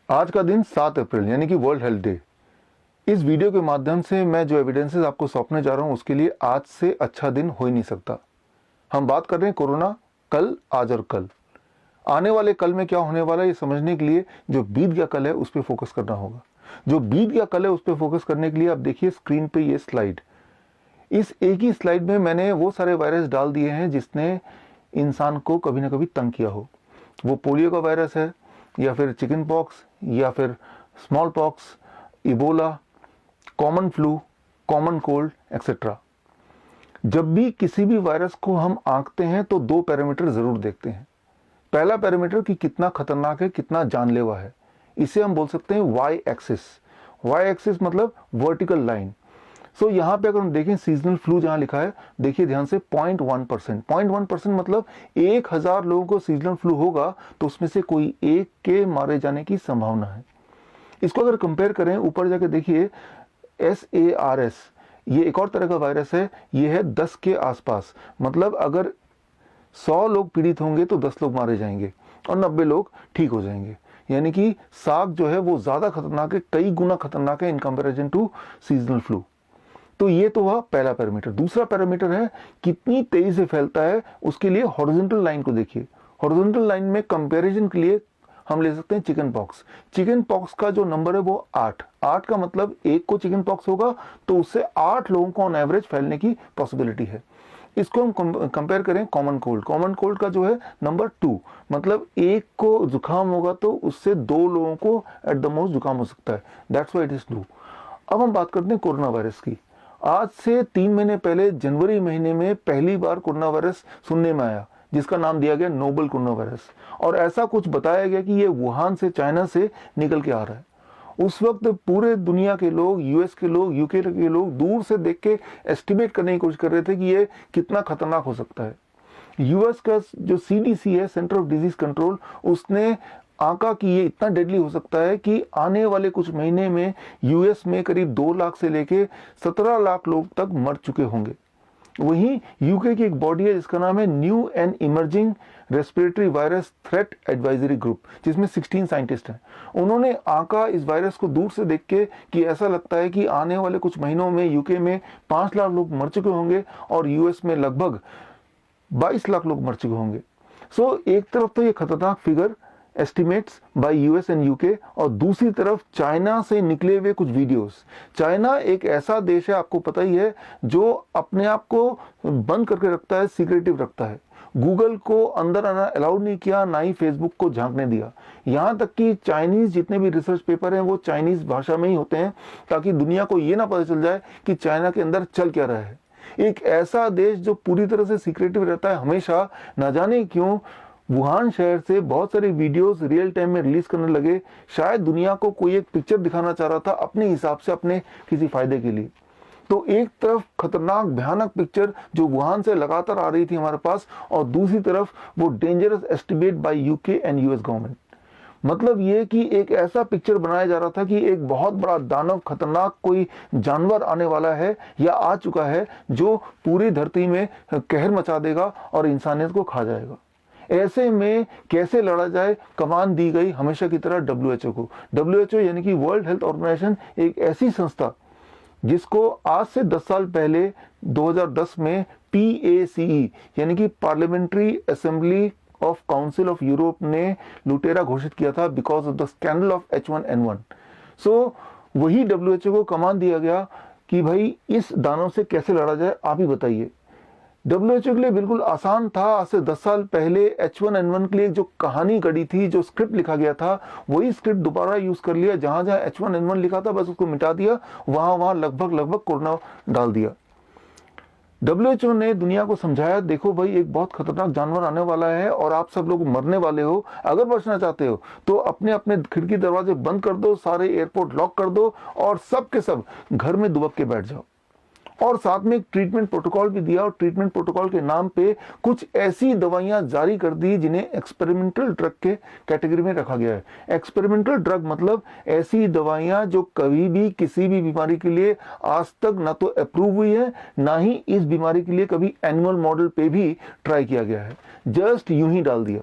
आज का दिन 7 अप्रैल यानी कि वर्ल्ड हेल्थ डे। इस वीडियो के माध्यम से मैं जो एविडेंसेस आपको सौंपने जा रहा हूं उसके लिए आज से अच्छा दिन हो ही नहीं सकता। हम बात कर रहे हैं कोरोना, कल, आज और कल। आने वाले कल में क्या होने वाला है ये समझने के लिए जो बीत गया कल है उस पर फोकस करना होगा। जो बीत गया कल है उस पर फोकस करने के लिए आप देखिए स्क्रीन पे ये स्लाइड। इस एक ही स्लाइड में मैंने वो सारे वायरस डाल दिए हैं जिसने इंसान को कभी ना कभी तंग किया हो। वो पोलियो का वायरस है या फिर चिकन पॉक्स या फिर small pox, Ebola, common flu, common cold etcetera. जब भी किसी भी वायरस को हम आंकते हैं तो दो पैरामीटर जरूर देखते हैं। पहला पैरामीटर कि कितना खतरनाक है, कितना जानलेवा है। इसे हम बोल सकते हैं वाई एक्सिस। वाई एक्सिस मतलब वर्टिकल लाइन। सो यहाँ पे अगर हम देखें सीजनल फ्लू जहां लिखा है, देखिए ध्यान से 0.1%। 0.1% मतलब 1000 लोगों को सीजनल फ्लू होगा तो उसमें से कोई एक के मारे जाने की संभावना है। इसको अगर कंपेयर करें, ऊपर जाके देखिए SARS, ये एक और तरह का वायरस है। ये है 10 के आसपास, मतलब अगर 100 लोग पीड़ित होंगे तो 10 लोग मारे जाएंगे और 90 लोग ठीक हो जाएंगे। यानी कि साग जो है वो ज्यादा खतरनाक है, कई गुना खतरनाक है in comparison to seasonal flu. तो ये तो हुआ पहला पैरामीटर। दूसरा पैरामीटर है कितनी तेजी से फैलता है। उसके लिए हॉरिजॉन्टल लाइन को देखिए। हॉरिजॉन्टल लाइन में कंपैरिजन के लिए हम ले सकते हैं चिकन पॉक्स। चिकन पॉक्स का जो नंबर है वो 8 का मतलब एक को चिकन पॉक्स होगा तो उससे 8 लोगों को ऑन एवरेज फैलने की पॉसिबिलिटी है। इसको हम कंपेयर करें कॉमन कोल्ड। कॉमन कोल्ड का जो है नंबर 2, मतलब एक को जुकाम होगा तो उससे 2 लोगों को एट द मोस्ट जुकाम हो सकता है। That's why it is 2। अब हम बात करते हैं कोरोना वायरस की। आज से 3 महीने पहले जनवरी महीने में पहली बार कोरोना वायरस सुनने में आया जिसका नाम दिया गया नोबल कोरोना वायरस। और ऐसा कुछ बताया गया कि ये वुहान से, चाइना से निकल के आ रहा है। उस वक्त पूरे दुनिया के लोग, यूएस के लोग, यूके के लोग दूर से देख के एस्टिमेट करने की कोशिश कर रहे थे कि ये कितना खतरनाक हो सकता है। यूएस का जो CDC है, सेंटर ऑफ डिजीज कंट्रोल, उसने आंका कि ये इतना डेडली हो सकता है कि आने वाले कुछ महीने में यूएस में करीब 2 लाख से लेके 17 लाख लोग तक मर चुके होंगे। वहीं यूके की एक बॉडी है जिसका नाम है new and emerging respiratory virus threat advisory group, जिसमें 16 साइंटिस्ट हैं। उन्होंने आंका इस वायरस को दूर से देख के कि ऐसा लगता है कि आने वाले कुछ महीनों में यूके में 5 लाख लोग मर चुके होंगे और यूएस में लगभग 22 लाख लोग मर चुके होंगे। सो एक तरफ तो ये खतरनाक figure estimates bye US and UK, और दूसरी तरफ चाइना से निकले हुए कुछ वीडियोस। चाइना एक ऐसा देश है, आपको पता ही है, जो अपने आप को बंद करके रखता है, सीक्रेटिव रखता है। गूगल को अंदर आना अलाउड नहीं किया, ना ही फेसबुक को झांकने दिया। यहां तक कि चाइनीज जितने भी रिसर्च पेपर हैं वो चाइनीज भाषा में ही होते हैं ताकि दुनिया को ये ना पता चल जाए कि चाइना के अंदर चल क्या रहा है। एक ऐसा देश जो पूरी तरह से सीक्रेटिव रहता है हमेशा, ना जाने क्यों वुहान शहर से बहुत सारे वीडियोस रियल टाइम में रिलीज करने लगे। शायद दुनिया को कोई एक पिक्चर दिखाना चाह रहा था अपने हिसाब से, अपने किसी फायदे के लिए। तो एक तरफ खतरनाक भयानक पिक्चर जो वुहान से लगातार आ रही थी हमारे पास, और दूसरी तरफ वो dangerous estimate by UK and US government. मतलब ये कि एक ऐसा पिक्चर बनाया जा रहा था कि एक बहुत बड़ा दानव, खतरनाक कोई जानवर आने वाला है या आ चुका है जो पूरी धरती में कहर मचा देगा और इंसानियत को खा जाएगा। ऐसे में कैसे लड़ा जाए, कमान दी गई हमेशा की तरह WHO को। WHO यानी कि वर्ल्ड हेल्थ ऑर्गेनाइजेशन एक ऐसी संस्था जिसको आज से 10 साल पहले 2010 में PACE यानी कि parliamentary assembly of council of Europe ने लुटेरा घोषित किया था because of the scandal of H1N1। सो वही WHO को कमान दिया गया कि भाई इस दानव से कैसे लड़ा जाए, आप ही बताइए। WHO के लिए बिल्कुल आसान था। आज से 10 साल पहले H1N1 के लिए जो कहानी गढ़ी थी, जो स्क्रिप्ट लिखा गया था, वही स्क्रिप्ट दोबारा यूज कर लिया। जहां जहां H1N1 लिखा था बस उसको मिटा दिया, वहां वहां लगभग कोरोना डाल दिया। WHO ने दुनिया को समझाया, देखो भाई एक बहुत खतरनाक जानवर आने वाला है और आप सब लोग मरने वाले हो। अगर बचना चाहते हो तो अपने अपने खिड़की दरवाजे बंद कर दो, सारे एयरपोर्ट लॉक कर दो और सब के सब घर में दुबक के बैठ जाओ। और साथ में एक ट्रीटमेंट प्रोटोकॉल भी दिया, और ट्रीटमेंट प्रोटोकॉल के नाम पे कुछ ऐसी दवाइयां जारी कर दी जिन्हें एक्सपेरिमेंटल ड्रग के कैटेगरी में रखा गया है। एक्सपेरिमेंटल ड्रग मतलब ऐसी दवाइयां जो कभी भी किसी भी बीमारी के लिए आज तक ना तो अप्रूव हुई है, ना ही इस बीमारी के लिए कभी एनिमल मॉडल पे भी ट्राई किया गया है, जस्ट यूं ही डाल दिया।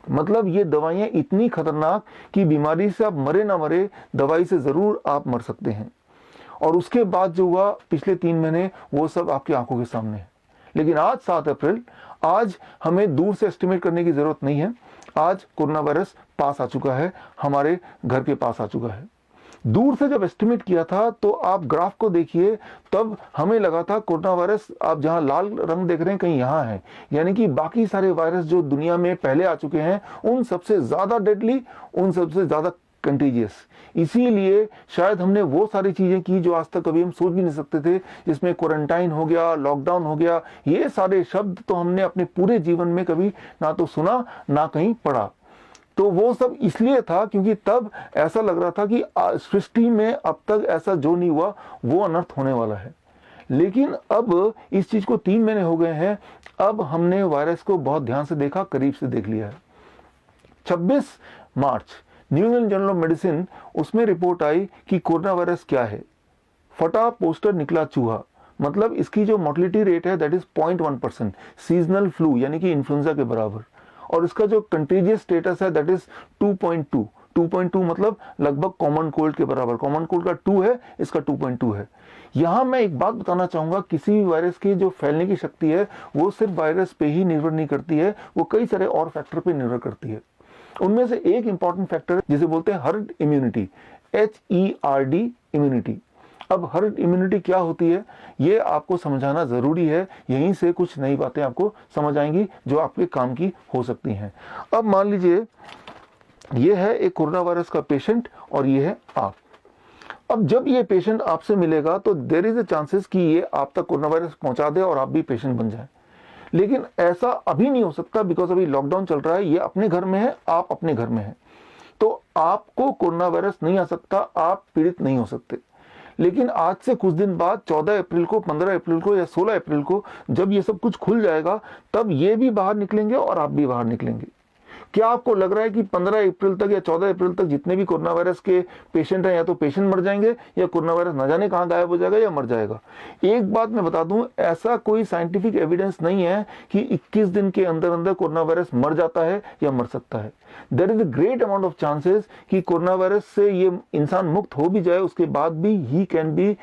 मतलब ये दवाइयाँ इतनी खतरनाक कि बीमारी से आप मरे ना मरे, दवाई से ज़रूर आप मर सकते हैं। और उसके बाद जो हुआ पिछले 3 महीने, वो सब आपकी आंखों के सामने है। लेकिन आज 7 अप्रैल, आज हमें दूर से एस्टिमेट करने की ज़रूरत नहीं है। आज कोरोना वायरस पास आ चुका है, हमारे घर के पास आ चुका है। दूर से जब एस्टिमेट किया था तो आप ग्राफ को देखिए, तब हमें लगा था कोरोना वायरस आप जहां लाल रंग देख रहे हैं कहीं यहां है, यानी कि बाकी सारे वायरस जो दुनिया में पहले आ चुके हैं उन सबसे ज्यादा डेडली, उन सबसे ज्यादा कंटेजियस। इसीलिए शायद हमने वो सारी चीजें की जो आज तक कभी हम सोच भी नहीं सकते थे, जिसमें क्वारंटाइन हो गया, लॉकडाउन हो गया। ये सारे शब्द तो हमने अपने पूरे जीवन में कभी ना तो सुना ना कहीं पढ़ा। तो वो सब इसलिए था क्योंकि तब ऐसा लग रहा था कि सृष्टि में अब तक ऐसा जो नहीं हुआ वो अनर्थ होने वाला है। लेकिन अब इस चीज को 3 महीने हो गए हैं, अब हमने वायरस को बहुत ध्यान से देखा, करीब से देख लिया है। 26 March New England Journal of Medicine, उसमें रिपोर्ट आई कि कोरोना वायरस क्या है। फटा पोस्टर निकला चूहा, मतलब इसकी जो मोर्टेलिटी रेट है दैट इज 0.1%, सीजनल फ्लू यानी कि इन्फ्लुएंजा के बराबर। और इसका जो कंटेजियस स्टेटस है दैट इज 2.2, 2.2 मतलब लगभग कॉमन कोल्ड के बराबर। कॉमन कोल्ड का 2 है, इसका 2.2 है। यहां मैं एक बात बताना चाहूंगा, किसी भी वायरस की जो फैलने की शक्ति है वो सिर्फ वायरस पे ही निर्भर नहीं करती है, वो कई सारे और फैक्टर पे निर्भर करती है। उनमें से एक इंपॉर्टेंट फैक्टर है जिसे बोलते हैं हर्ड इम्यूनिटी, HERD इम्यूनिटी। अब हर्ड इम्यूनिटी क्या होती है ये आपको समझाना जरूरी है, यहीं से कुछ नई बातें आपको समझ आएंगी जो आपके काम की हो सकती हैं। अब मान लीजिए ये है एक कोरोना वायरस का पेशेंट और ये है आप। अब जब ये पेशेंट आपसे मिलेगा तो देयर इज अ चांसेस कि ये आप तक कोरोना वायरस पहुंचा दे और आप भी पेशेंट बन जाए। लेकिन ऐसा अभी नहीं हो सकता बिकॉज अभी लॉकडाउन चल रहा है, ये अपने घर में है, आप अपने घर में है, तो आपको कोरोना वायरस नहीं आ सकता, आप पीड़ित नहीं हो सकते। लेकिन आज से कुछ दिन बाद 14 अप्रैल को, 15 अप्रैल को या 16 अप्रैल को जब ये सब कुछ खुल जाएगा तब ये भी बाहर निकलेंगे और आप भी बाहर निकलेंगे। क्या आपको लग रहा है कि 15 अप्रैल तक या 14 अप्रैल तक जितने भी कोरोना वायरस के पेशेंट हैं या तो पेशेंट मर जाएंगे या कोरोना वायरस न जाने कहां गायब हो जाएगा या मर जाएगा? एक बात मैं बता दूं, ऐसा कोई साइंटिफिक एविडेंस नहीं है कि 21 दिन के अंदर अंदर कोरोना वायरस मर जाता है या मर सकता है। There is a great amount of chances कि कोरोना वायरस से ये इंसान मुक्त हो भी जाए, उसके बाद भी he can be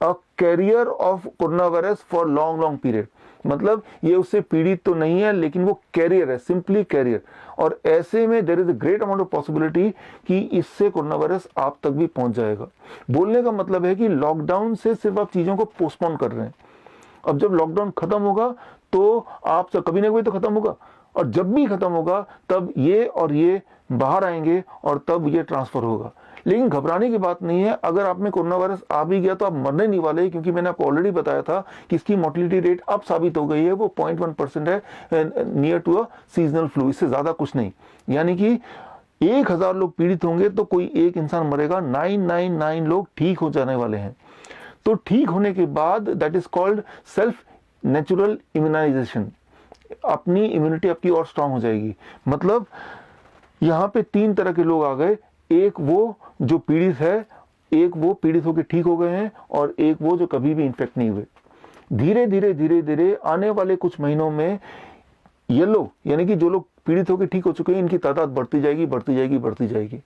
a carrier of corona virus for long long period. मतलब ये उससे पीड़ित तो नहीं है लेकिन वो कैरियर है, सिंपली कैरियर। और ऐसे में there is a great amount of possibility कि इससे कोरोना वायरस आप तक भी पहुंच जाएगा। बोलने का मतलब है कि लॉकडाउन से सिर्फ आप चीजों को पोस्टपोन कर रहे हैं। अब जब लॉकडाउन खत्म होगा तो आप सब कभी ना कभी तो खत्म होगा, और जब भी खत्म होगा तब ये और ये बाहर आएंगे और तब ये ट्रांसफर होगा। लेकिन घबराने की बात नहीं है, अगर आप में कोरोना वायरस आ भी गया तो आप मरने नहीं वाले, क्योंकि मैंने आपको ऑलरेडी बताया था कि इसकी मोर्टेलिटी रेट अब साबित हो गई है, वो 0.1% है, near to a seasonal flu, इससे ज्यादा कुछ नहीं। यानी कि 1000 लोग पीड़ित होंगे तो कोई एक इंसान मरेगा, 999 लोग ठीक हो जाने वाले हैं। तो ठीक होने के बाद that is called self natural immunization, अपनी इम्यूनिटी आपकी और स्ट्रांग हो जाएगी। मतलब यहां पे 3 तरह के लोग आ गए, एक वो जो पीड़ित है, एक वो पीड़ित होकर ठीक हो गए हैं, और एक वो जो कभी भी इन्फेक्ट नहीं हुए। धीरे धीरे धीरे धीरे आने वाले कुछ महीनों में ये लोग, यानी कि जो लोग पीड़ित होकर ठीक हो चुके हैं, इनकी तादाद बढ़ती जाएगी, बढ़ती जाएगी, बढ़ती जाएगी।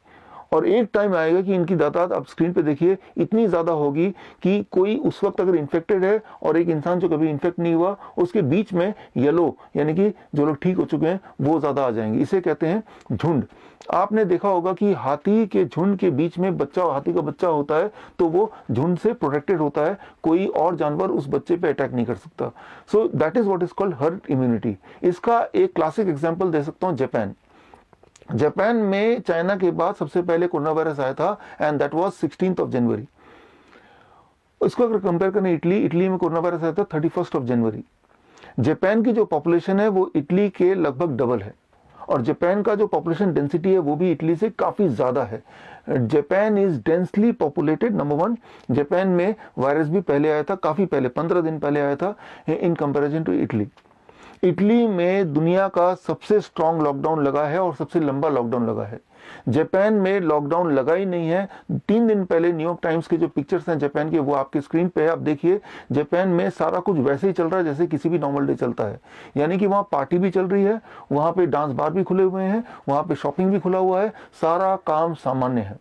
और एक टाइम आएगा कि इनकी तादाद, आप स्क्रीन पे देखिए, इतनी ज्यादा होगी कि कोई उस वक्त अगर इन्फेक्टेड है और एक इंसान जो कभी इन्फेक्ट नहीं हुआ, उसके बीच में येलो यानी कि जो लोग ठीक हो चुके हैं वो ज्यादा आ जाएंगे। इसे कहते हैं झुंड। आपने देखा होगा कि हाथी के झुंड के बीच में बच्चा, हाथी का बच्चा होता है तो वो झुंड से प्रोटेक्टेड होता है, कोई और जानवर उस बच्चे पे अटैक नहीं कर सकता। So that is what is called herd immunity. इसका एक क्लासिक एग्जांपल दे सकता हूं, जापान। जापान में चाइना के बाद सबसे पहले कोरोना वायरस आया था एंड दैट वाज 16 जनवरी। इसको अगर कंपेयर करें इटली में कोरोना वायरस आया था 31 जनवरी। जापान की जो पॉपुलेशन है वो इटली के लगभग डबल है, और जापान का जो पॉपुलेशन डेंसिटी है वो भी इटली से काफी ज्यादा है। Japan is densely populated, number 1। Japan में वायरस भी पहले आया था, काफी पहले, 15 दिन पहले आया था in comparison to Italy. Italy में दुनिया का सबसे स्ट्रांग लॉकडाउन लगा है और सबसे लंबा लॉकडाउन लगा है। जापान में लॉकडाउन लगा ही नहीं है। 3 दिन पहले न्यूयॉर्क टाइम्स के जो पिक्चर्स हैं जापान के, वो आपके स्क्रीन पे है, आप देखिए। जापान में सारा कुछ वैसे ही चल रहा है जैसे किसी भी नॉर्मल डे चलता है। यानी कि वहाँ पार्टी भी चल रही है, वहाँ पे डांस बार भी खुले हुए हैं, वहाँ पे शॉपिंग भी खुला हुआ है, सारा काम सामान्य है।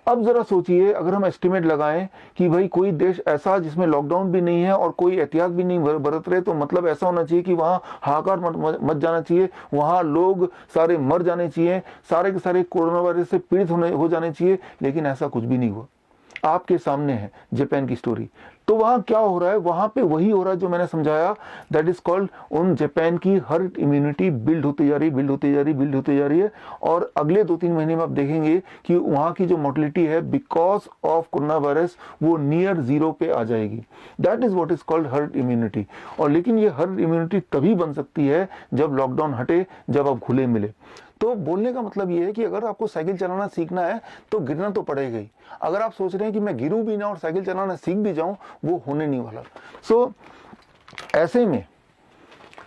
अब जरा सोचिए, अगर हम एस्टिमेट लगाएं कि भाई कोई देश ऐसा जिसमें लॉकडाउन भी नहीं है और कोई एहतियात भी नहीं बरत रहे, तो मतलब ऐसा होना चाहिए कि वहां हाहाकार मच जाना चाहिए, वहां लोग सारे मर जाने चाहिए, सारे के सारे कोरोना वायरस से पीड़ित हो जाने चाहिए। लेकिन ऐसा कुछ भी नहीं हुआ। आपके सामने है जापान की स्टोरी। तो वहां क्या हो रहा है, वहां पे वही हो रहा है जो मैंने समझाया, दैट इज कॉल्ड, उन जापान की हर्ड इम्यूनिटी बिल्ड होती जा रही है। और अगले 2-3 महीने में आप देखेंगे कि वहां की जो मोर्टेलिटी है बिकॉज ऑफ कोरोना वायरस, वो नियर जीरो पे आ जाएगी। That is what is called herd immunity. और लेकिन ये हर्ड इम्यूनिटी तभी बन सकती है जब लॉकडाउन हटे, जब आप खुले मिले। तो बोलने का मतलब ये है कि अगर आपको साइकिल चलाना सीखना है तो गिरना तो पड़ेगा ही। अगर आप सोच रहे हैं कि मैं गिरूं भी ना और साइकिल चलाना सीख भी जाऊं, वो होने नहीं वाला। सो ऐसे में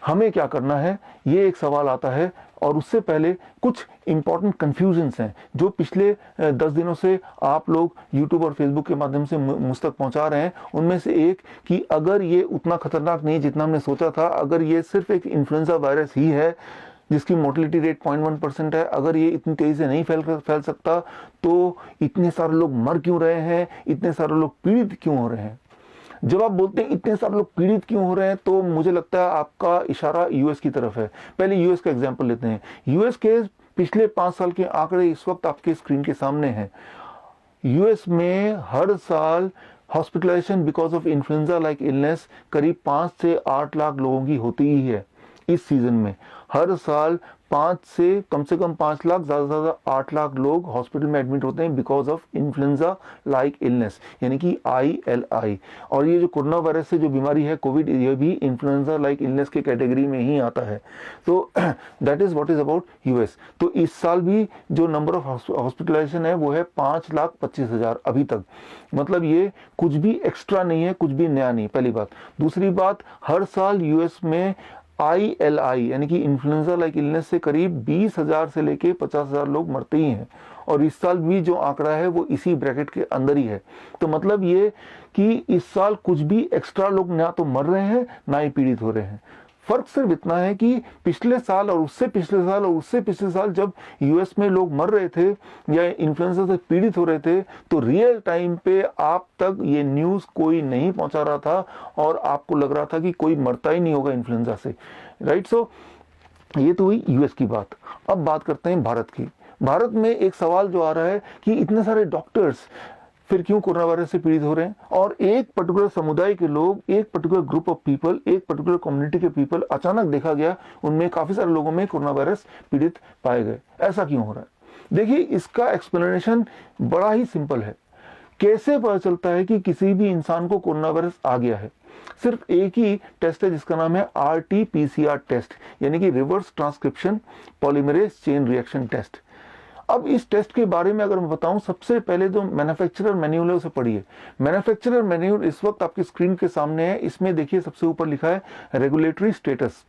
हमें क्या करना है, ये एक सवाल आता है। और उससे पहले कुछ इंपॉर्टेंट कंफ्यूजन्स हैं जो पिछले 10 दिनों से आप लोग यूट्यूब और फेसबुक के माध्यम से मुझ तक पहुंचा रहे हैं। उनमें से एक कि अगर ये उतना खतरनाक नहीं जितना हमने सोचा था, अगर ये सिर्फ एक इन्फ्लुएंजा वायरस ही है जिसकी मोर्टेलिटी रेट 0.1% है, अगर ये इतनी तेजी से नहीं फैल सकता, तो इतने सारे लोग मर क्यों रहे हैं, इतने सारे लोग पीड़ित क्यों हो रहे हैं? जब आप बोलते हैं इतने सारे लोग पीड़ित क्यों हो रहे हैं, तो मुझे लगता है आपका इशारा यूएस की तरफ है। पहले यूएस का एग्जांपल लेते हैं। यूएस के पिछले 5 साल के आंकड़े इस वक्त आपके स्क्रीन के सामने हैं। यूएस में हर साल hospitalization because of influenza like illness करीब 5 से 8 लाख लोगों की होती ही है। इस सीजन में हर साल 5 से कम 5 लाख, ज्यादा से ज्यादा 8 लाख लोग हॉस्पिटल में एडमिट होते हैं because of influenza like illness, यानी कि ILI। और ये जो कोरोना वायरस से जो बीमारी है कोविड, ये भी इन्फ्लुएंजा लाइक इलनेस के कैटेगरी में ही आता है। तो that is what is about US. तो इस साल भी जो नंबर ऑफ हॉस्पिटलाइजेशन है वो है 5,25,000 अभी तक। मतलब ये कुछ भी एक्स्ट्रा नहीं है, कुछ भी नया नहीं, पहली बात। दूसरी बात, हर साल यूएस में ILI यानी कि इन्फ्लुएंजा लाइक इलनेस से करीब 20,000 से लेके 50,000 लोग मरते ही हैं। और इस साल भी जो आंकड़ा है वो इसी ब्रैकेट के अंदर ही है। तो मतलब ये कि इस साल कुछ भी एक्स्ट्रा लोग ना तो मर रहे हैं ना ही पीड़ित हो रहे हैं। फर्क सिर्फ इतना है कि पिछले साल और उससे पिछले साल और उससे पिछले साल जब यूएस में लोग मर रहे थे या इन्फ्लुएंजा से पीड़ित हो रहे थे, तो रियल टाइम पे आप तक ये न्यूज कोई नहीं पहुंचा रहा था और आपको लग रहा था कि कोई मरता ही नहीं होगा इन्फ्लुएंजा से, राइट। सो ये तो हुई यूएस की बात। अब बात करते हैं भारत की। भारत में एक सवाल जो आ रहा है कि इतने सारे डॉक्टर्स फिर क्यों कोरोना वायरस से पीड़ित हो रहे हैं, और एक पर्टिकुलर समुदाय के लोग, एक पर्टिकुलर ग्रुप ऑफ पीपल, एक पर्टिकुलर कम्युनिटी के पीपल अचानक देखा गया उनमें काफी सारे लोगों में कोरोना वायरस पीड़ित पाए गए। ऐसा क्यों हो रहा है? देखिए, इसका एक्सप्लेनेशन बड़ा ही सिंपल है। कैसे पता चलता है कि किसी भी इंसान को कोरोना वायरस आ गया है? सिर्फ एक ही टेस्ट है जिसका नाम है RT-PCR टेस्ट, यानी कि reverse transcription polymerase chain reaction test. अब इस टेस्ट के बारे में अगर मैं बताऊं, सबसे पहले जो मैन्युफैक्चरर मैन्यूअल है उसे पढ़िए। मैन्युफैक्चरर मैन्यूअल इस वक्त आपकी स्क्रीन के सामने है। इसमें देखिए सबसे ऊपर लिखा है रेगुलेटरी स्टेटस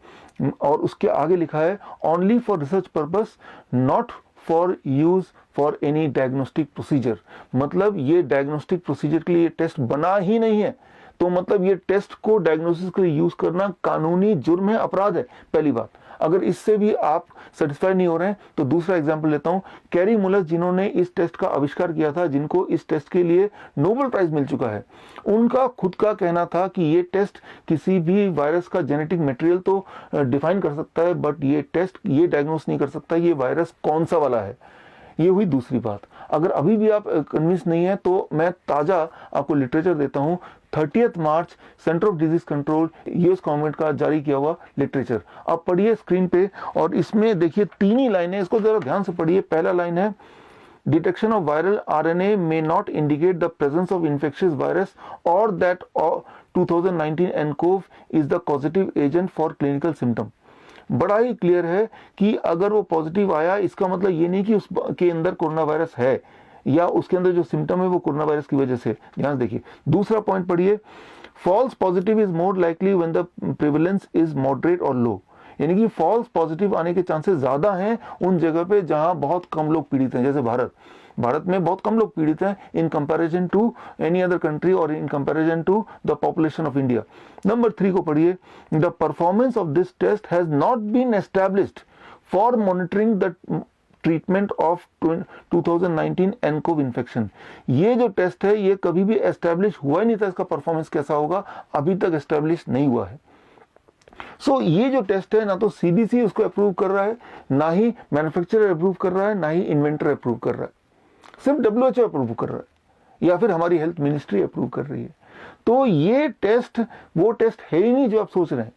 और उसके आगे लिखा है only for research purpose, not for use for any diagnostic procedure. मतलब ये डायग्नोस्टिक प्रोसीजर के लिए टेस्ट बना ही नहीं है। तो मतलब ये टेस्ट को डायग्नोसिस के लिए यूज करना कानूनी जुर्म है, अपराध है, पहली बात। अगर इससे भी आप सेटिस्फाई नहीं हो रहे हैं तो दूसरा एग्जांपल लेता हूं। कैरी मुलर, जिन्होंने इस टेस्ट का आविष्कार किया था, जिनको इस टेस्ट के लिए नोबेल प्राइज मिल चुका है, उनका खुद का कहना था कि ये टेस्ट किसी भी वायरस का जेनेटिक मटेरियल तो डिफाइन कर सकता है, बट ये टेस्ट ये डायग्नोस नहीं कर सकता ये वायरस कौन सा वाला है। ये हुई दूसरी बात। अगर अभी भी आप कन्विंस नहीं है तो मैं ताजा आपको लिटरेचर देता हूं। 30 March Center of Disease Control US government का जारी किया हुआ लिटरेचर आप पढ़िए स्क्रीन पे, और इसमें देखिए 3 ही लाइन है, इसको जरा ध्यान से पढ़िए। पहला लाइन है, detection of viral RNA may not indicate the presence of infectious virus और that 2019 nCoV is the causative agent for clinical symptom. बड़ा ही क्लियर है कि अगर वो पॉजिटिव आया, इसका मतलब ये नहीं कि उसके अंदर कोरोना वायरस है या उसके अंदर जो सिम्टम है वो कोरोना वायरस की वजह से। ध्यान देखिए। दूसरा पॉइंट पढ़िए, false positive is more likely when the prevalence is moderate और लो, यानी कि फॉल्स पॉजिटिव आने के चांसेस ज्यादा हैं उन जगह पे जहां बहुत कम लोग पीड़ित हैं, जैसे भारत में बहुत कम लोग पीड़ित हैं in comparison to any other country और in comparison to the population of India. Number 3 को पढ़िए, the performance of this test has not been established for monitoring the treatment of 2019 nCoV infection. ये जो टेस्ट है ये कभी भी establish हुआ ही नहीं था, इसका परफॉर्मेंस कैसा होगा अभी तक एस्टैब्लिश नहीं हुआ है। ये जो टेस्ट है ना तो सीडीसी उसको अप्रूव कर रहा है, ना ही मैन्युफैक्चरर अप्रूव कर रहा है, ना ही इन्वेंटर अप्रूव कर रहा है, सिर्फ डब्ल्यूएचओ अप्रूव कर रहा है या फिर हमारी हेल्थ मिनिस्ट्री अप्रूव कर रही है। तो ये टेस्ट वो टेस्ट है ही नहीं जो आप सोच रहे हैं।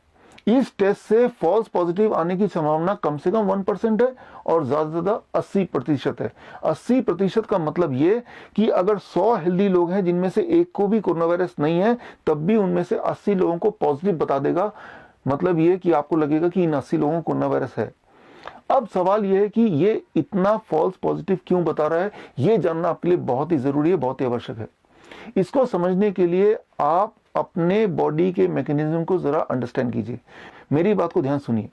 इस टेस्ट से फॉल्स पॉजिटिव आने की संभावना कम से कम 1% है और ज्यादा से ज्यादा 80% है। 80% का मतलब ये कि अगर 100 हेल्दी लोग हैं जिनमें से एक को भी कोरोना वायरस नहीं है, तब भी उनमें से 80 लोगों को पॉजिटिव बता देगा। मतलब ये कि आपको लगेगा कि इन 80 लोगों को कोरोना वायरस है। अब सवाल यह है कि ये इतना फॉल्स पॉजिटिव क्यों बता रहा है, ये जानना आपके लिए बहुत ही जरूरी है, बहुत ही आवश्यक है। इसको समझने के लिए आप अपने बॉडी के मैकेनिज्म को जरा अंडरस्टैंड कीजिए। मेरी बात को ध्यान सुनिए।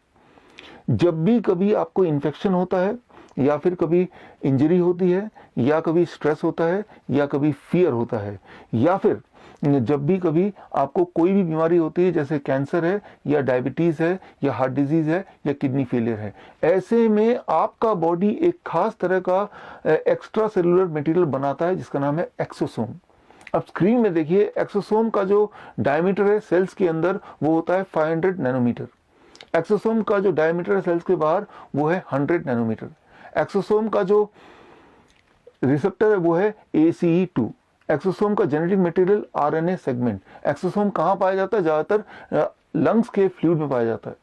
जब भी कभी आपको इन्फेक्शन होता है या फिर कभी इंजरी होती है या कभी स्ट्रेस होता है या कभी फियर होता है या फिर जब भी कभी आपको कोई भी बीमारी होती है, जैसे कैंसर है या डायबिटीज है या हार्ट डिजीज है या किडनी फेलियर है, ऐसे में आपका बॉडी एक खास तरह का एक्स्ट्रा सेलुलर मटेरियल बनाता है जिसका नाम है एक्सोसोम। अब स्क्रीन में देखिए, एक्सोसोम का जो डायमीटर है सेल्स के अंदर वो होता है 500 नैनोमीटर। एक्सोसोम का जो डायमीटर है सेल्स के बाहर वो है 100 नैनोमीटर। एक्सोसोम का जो रिसेप्टर है वो है ACE2। एक्सोसोम का genetic material RNA segment. Exosome कहाँ पाया जाता है? ज्यादातर लंग्स के फ्लूइड में पाया जाता है।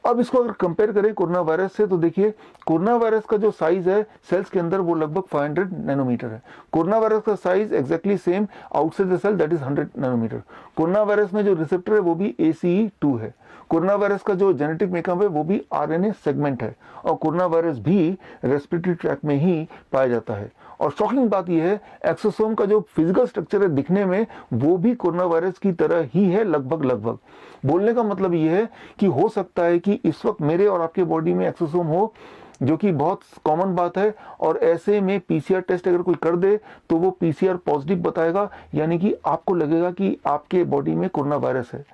अब इसको अगर कंपेयर करें कोरोना वायरस से तो देखिए, कोरोना वायरस का जो साइज है सेल्स के अंदर वो लगभग 500 नैनोमीटर है। कोरोना वायरस का size exactly same outside the cell, that is 100 nanometre. Corona virus में जो रिसेप्टर है वो भी ACE2 है। कोरोना वायरस का जो जेनेटिक मेकअप है वो भी RNA सेगमेंट है और कोरोना वायरस भी रेस्पिरेटरी ट्रैक्ट में ही पाया जाता है। और शॉकिंग बात यह है, एक्सोसोम का जो फिजिकल स्ट्रक्चर है दिखने में वो भी कोरोना वायरस की तरह ही है लगभग। बोलने का मतलब यह है कि हो सकता है कि इस वक्त मेरे और आपके बॉडी में एक्सोसोम हो, जो कि बहुत कॉमन बात है, और ऐसे में PCR टेस्ट अगर कोई कर दे तो वो PCR पॉजिटिव बताएगा, यानी कि आपको लगेगा कि आपके बॉडी में कोरोना वायरस है।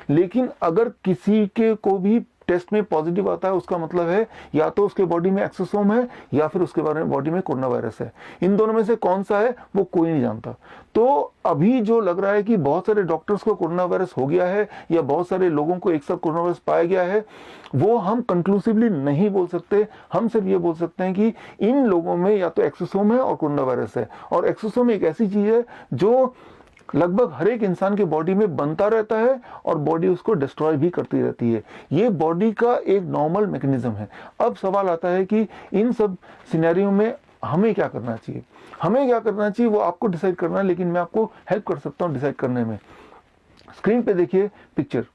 लेकिन अगर किसी के को भी टेस्ट में पॉजिटिव आता है उसका मतलब है या तो उसके बॉडी में एक्सोसोम है या फिर उसके बारे में बॉडी में कोरोना वायरस है। इन दोनों में से कौन सा है वो कोई नहीं जानता। तो अभी जो लग रहा है कि बहुत सारे डॉक्टर्स को कोरोना वायरस हो गया है या बहुत सारे लोगों को एक साथ कोरोना वायरस पाया गया है, वो हम कंक्लूसिवली नहीं बोल सकते। हम सिर्फ ये बोल सकते हैं कि इन लोगों में या तो एक्सोसोम है और कोरोना वायरस है। और एक्सोसोम एक ऐसी चीज है जो लगभग हर एक इंसान के बॉडी में बनता रहता है और बॉडी उसको डिस्ट्रॉय भी करती रहती है। ये बॉडी का एक नॉर्मल मैकेनिज्म है। अब सवाल आता है कि इन सब सिनेरियो में हमें क्या करना चाहिए। हमें क्या करना चाहिए वो आपको डिसाइड करना है, लेकिन मैं आपको हेल्प कर सकता हूँ डिसाइड करने में। स्क्रीन पे देखिए पिक्चर।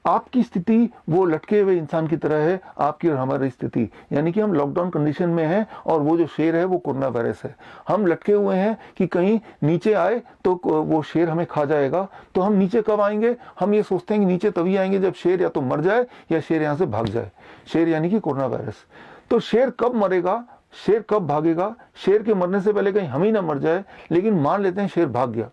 आपकी स्थिति वो लटके हुए इंसान की तरह है, आपकी और हमारी स्थिति, यानी कि हम लॉकडाउन कंडीशन में हैं और वो जो शेर है वो कोरोना वायरस है। हम लटके हुए हैं कि कहीं नीचे आए तो वो शेर हमें खा जाएगा। तो हम नीचे कब आएंगे? हम ये सोचते हैं कि नीचे तभी आएंगे जब शेर या तो मर जाए या शेर यहाँ से भाग जाए। शेर यानी कि कोरोना वायरस। तो शेर कब मरेगा, शेर कब भागेगा? शेर के मरने से पहले कहीं हम ही ना मर जाए। लेकिन मान लेते हैं शेर भाग गया,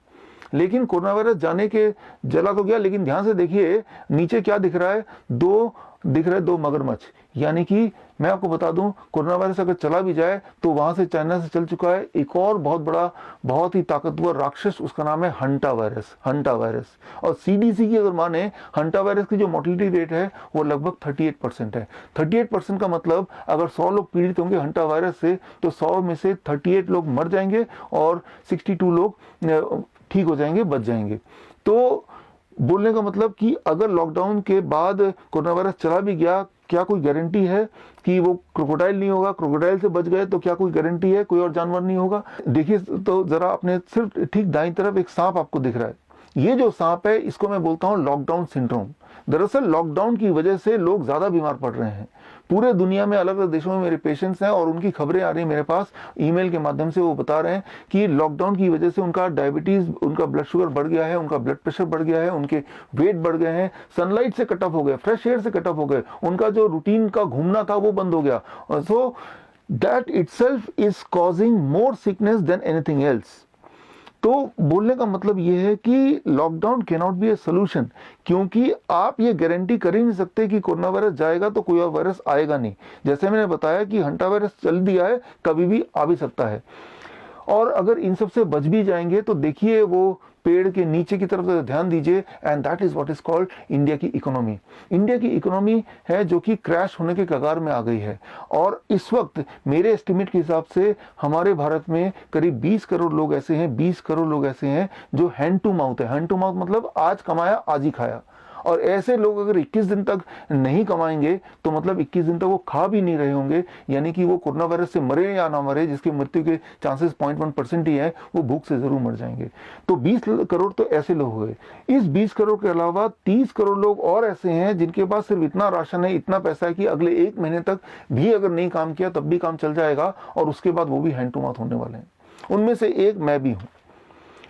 लेकिन कोरोना वायरस जाने के जला तो गया, लेकिन ध्यान से देखिए नीचे क्या दिख रहा है? दो मगरमच्छ। यानी कि मैं आपको बता दूं, कोरोना वायरस अगर चला भी जाए तो वहां से चाइना से चल चुका है एक और बहुत बड़ा, बहुत ही ताकतवर राक्षस, उसका नाम है हंटा वायरस। और CDC की अगर माने, हंटा वायरस की जो मोर्टेलिटी रेट है वो लगभग 38% है। 38% का मतलब अगर 100 लोग पीड़ित होंगे हंटा वायरस से तो 100 में से 38 लोग मर जाएंगे और 62 लोग ठीक हो जाएंगे, बच जाएंगे। तो बोलने का मतलब कि अगर लॉकडाउन के बाद कोरोना वायरस चला भी गया, क्या कोई गारंटी है कि वो क्रोकोडाइल नहीं होगा? क्रोकोडाइल से बच गए तो क्या कोई गारंटी है कोई और जानवर नहीं होगा? देखिए तो जरा अपने सिर्फ ठीक दाईं तरफ एक सांप आपको दिख रहा है। ये जो सांप है इसको मैं बोलता हूँ लॉकडाउन सिंड्रोम। दरअसल लॉकडाउन की वजह से लोग ज्यादा बीमार पड़ रहे हैं। पूरे दुनिया में अलग अलग देशों में मेरे पेशेंट्स हैं और उनकी खबरें आ रही हैं मेरे पास ईमेल के माध्यम से। वो बता रहे हैं कि लॉकडाउन की वजह से उनका डायबिटीज, उनका ब्लड शुगर बढ़ गया है, उनका ब्लड प्रेशर बढ़ गया है, उनके वेट बढ़ गए हैं, सनलाइट से कट ऑफ हो गए, फ्रेश एयर से कट ऑफ हो गए, उनका जो रूटीन का घूमना था वो बंद हो गया। So that itself is causing more sickness than anything else. तो बोलने का मतलब यह है कि lockdown can not be a solution, क्योंकि आप ये गारंटी कर ही नहीं सकते कि कोरोना वायरस जाएगा तो कोई और वायरस आएगा नहीं। जैसे मैंने बताया कि हंटा वायरस चल दिया है, कभी भी आ भी सकता है। और अगर इन सब से बच भी जाएंगे तो देखिए वो पेड़ के नीचे की तरफ ध्यान दीजिए, and that is what is called India की इकोनॉमी। इंडिया की इकोनॉमी है जो कि क्रैश होने के कगार में आ गई है। और इस वक्त मेरे एस्टिमेट के हिसाब से हमारे भारत में करीब 20 करोड़ लोग ऐसे हैं, 20 करोड़ लोग ऐसे हैं जो हैंड टू माउथ है। हैंड टू माउथ मतलब आज कमाया आज ही खाया। और ऐसे लोग अगर 21 दिन तक नहीं कमाएंगे तो मतलब 21 दिन तक वो खा भी नहीं रहे होंगे, यानी कि वो कोरोना वायरस से मरे या ना मरे, जिसकी मृत्यु के चांसेस 0.1% ही है, वो भूख से जरूर मर जाएंगे। तो 20 करोड़ तो ऐसे लोग हो गए। इस 20 करोड़ के अलावा 30 करोड़ लोग और ऐसे हैं जिनके पास सिर्फ इतना राशन है, इतना पैसा है कि अगले 1 महीने तक भी अगर नहीं काम किया तब भी काम चल जाएगा, और उसके बाद वो भी हैंड टू माउथ होने वाले हैं। उनमें से एक मैं भी हूं।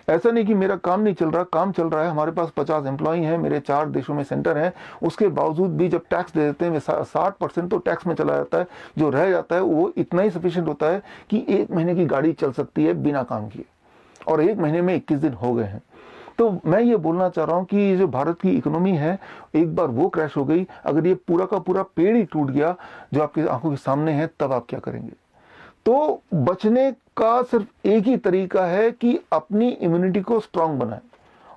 ऐसा नहीं कि मेरा काम नहीं चल रहा, काम चल रहा है। हमारे पास 50 एम्प्लॉई हैं, मेरे 4 देशों में सेंटर हैं। उसके बावजूद भी जब टैक्स दे देते हैं 60% तो टैक्स में चला जाता है। जो रह जाता है वो इतना ही सफिशिएंट होता है कि 1 महीने की गाड़ी चल सकती है बिना काम किए, और 1 महीने में 21 दिन हो गए हैं। तो मैं ये बोलना चाह रहा हूं कि जो भारत की इकोनॉमी है, एक बार वो क्रैश हो गई, अगर ये पूरा का पूरा पेड़ ही टूट गया जो आपकी आंखों के सामने है, तब आप क्या करेंगे? तो बचने का सिर्फ एक ही तरीका है कि अपनी इम्यूनिटी को स्ट्रांग बनाएं।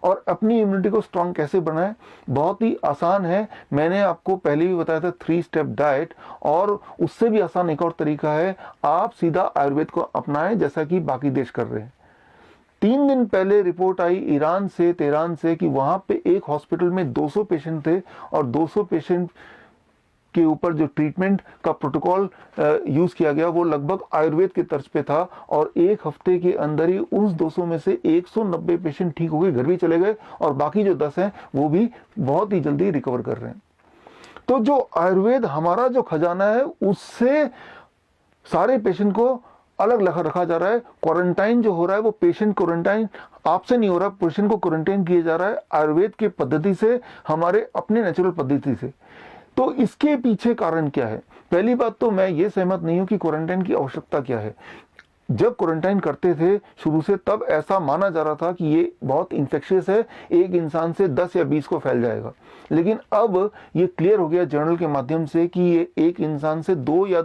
और अपनी इम्यूनिटी को स्ट्रांग कैसे बनाएं? बहुत ही आसान है। मैंने आपको पहले भी बताया था 3 स्टेप डाइट, और उससे भी आसान एक और तरीका है, आप सीधा आयुर्वेद को अपनाएं जैसा कि बाकी देश कर रहे हैं। 3 दिन पहले रिपोर्ट आई ईरान से, तेहरान से, कि वहां पे एक हॉस्पिटल में 200 पेशेंट थे, और 200 पेशेंट के ऊपर जो ट्रीटमेंट का प्रोटोकॉल यूज किया गया वो लगभग आयुर्वेद के तर्ज पे था, और 1 हफ्ते के अंदर ही उस 200 में से 190 पेशेंट ठीक हो गए, घर भी चले गए, और बाकी जो 10 हैं वो भी बहुत ही जल्दी रिकवर कर रहे हैं। तो जो आयुर्वेद हमारा जो खजाना है, उससे सारे पेशेंट को अलग रखा जा रहा है। क्वारंटाइन जो हो रहा है वो पेशेंट क्वारंटाइन आपसे नहीं हो रहा, पेशेंट को क्वारंटाइन किया जा रहा है आयुर्वेद की पद्धति से, हमारे अपने नेचुरल पद्धति से। तो इसके पीछे कारण क्या है? पहली बात तो मैं ये सहमत नहीं हूं कि क्वारंटाइन की आवश्यकता क्या है। जब क्वारंटाइन करते थे शुरू से, तब ऐसा माना जा रहा था कि ये बहुत इन्फेक्शियस है, एक इंसान से 10 या 20 को फैल जाएगा। लेकिन अब ये क्लियर हो गया जर्नल के माध्यम से कि ये एक इंसान से 2 या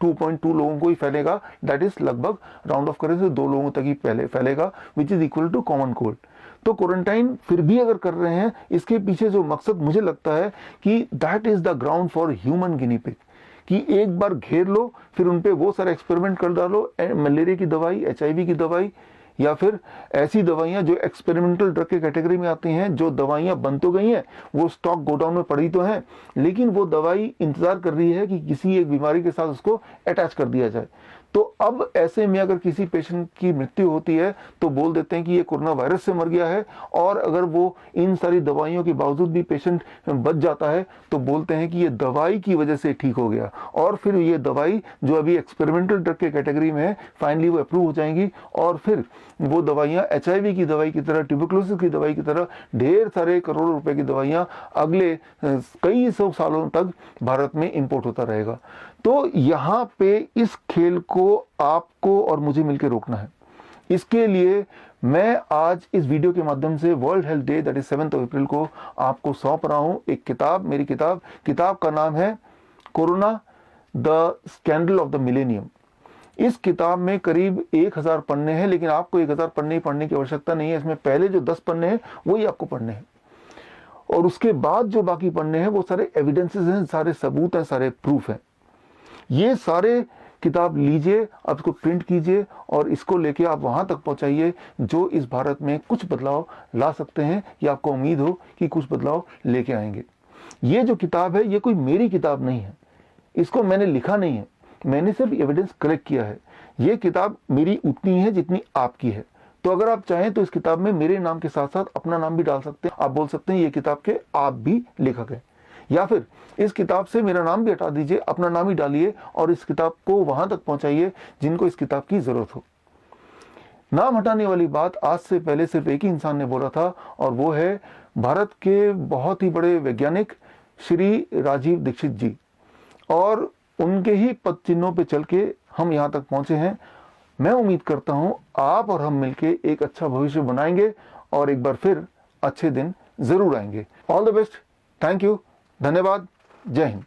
2.2 लोगों को ही फैलेगा। दैट इज लगभग राउंड ऑफ करें से 2 लोगों तक ही फैलेगा, which is equal to common cold. तो क्वारंटाइन फिर भी अगर कर रहे हैं, इसके पीछे जो मकसद मुझे लगता है कि that is the ground for human guinea pig, कि एक बार घेर लो, फिर उनपे वो सारे एक्सपेरिमेंट कर डालो, मलेरिया की दवाई, HIV की दवाई, या फिर ऐसी दवाइयां जो एक्सपेरिमेंटल ड्रग के कैटेगरी में आती हैं। जो दवाइयां बन तो गई हैं, वो स्टॉक गोडाउन में पड़ी तो हैं, लेकिन वो दवाई इंतजार कर रही है कि किसी एक बीमारी के साथ उसको अटैच कर दिया जाए। तो अब ऐसे में अगर किसी पेशेंट की मृत्यु होती है तो बोल देते हैं कि ये कोरोना वायरस से मर गया है, और अगर वो इन सारी दवाइयों के बावजूद भी पेशेंट बच जाता है तो बोलते हैं कि ये दवाई की वजह से ठीक हो गया। और फिर ये दवाई जो अभी एक्सपेरिमेंटल ड्रग के कैटेगरी में है, फाइनली वो अप्रूव हो जाएंगी, और फिर वो दवाइयां HIV की दवाई की तरह, ट्यूबरकुलोसिस की दवाई की तरह ढेर सारे करोड़ों रुपए की दवाइयां अगले कई 100 सालों तक भारत में इंपोर्ट होता रहेगा। तो यहाँ पे इस खेल को आपको और मुझे मिलकर रोकना है। इसके लिए मैं आज इस वीडियो के माध्यम से world health day, that is 7 अप्रैल को आपको सौंप रहा हूं एक किताब, मेरी किताब का नाम है corona the scandal of the millennium. इस किताब में करीब 1000 पन्ने हैं, लेकिन आपको 1000 पन्ने ही पढ़ने की आवश्यकता नहीं है। इसमें पहले जो 10 पन्ने हैं वही आपको पढ़ने हैं, और उसके बाद जो बाकी पन्ने हैं वो सारे एविडेंसेस हैं, सारे सबूत हैं, सारे प्रूफ हैं। ये सारे किताब लीजिए, आप इसको प्रिंट कीजिए, और इसको लेके आप वहां तक पहुंचाइए जो इस भारत में कुछ बदलाव ला सकते हैं, या आपको उम्मीद हो कि कुछ बदलाव लेके आएंगे। ये जो किताब है ये कोई मेरी किताब नहीं है, इसको मैंने लिखा नहीं है, मैंने सिर्फ एविडेंस कलेक्ट किया है। ये किताब मेरी उतनी है जितनी आपकी है। तो अगर आप चाहें तो इस किताब में मेरे नाम के साथ साथ अपना नाम भी डाल सकते हैं। आप बोल सकते हैं ये किताब के आप भी लेखक हैं। या फिर इस किताब से मेरा नाम भी हटा दीजिए, अपना नाम ही डालिए और इस किताब को वहां तक पहुंचाइए जिनको इस किताब की जरूरत हो। नाम हटाने वाली बात आज से पहले सिर्फ एक ही इंसान ने बोला था, और वो है भारत के बहुत ही बड़े वैज्ञानिक श्री राजीव दीक्षित जी। और उनके ही पद चिन्हों पे चल के हम यहाँ तक पहुंचे हैं। मैं उम्मीद करता हूं आप और हम मिलके एक अच्छा भविष्य बनाएंगे और एक बार फिर अच्छे दिन जरूर आएंगे। All the best, thank you, धन्यवाद, जय हिंद।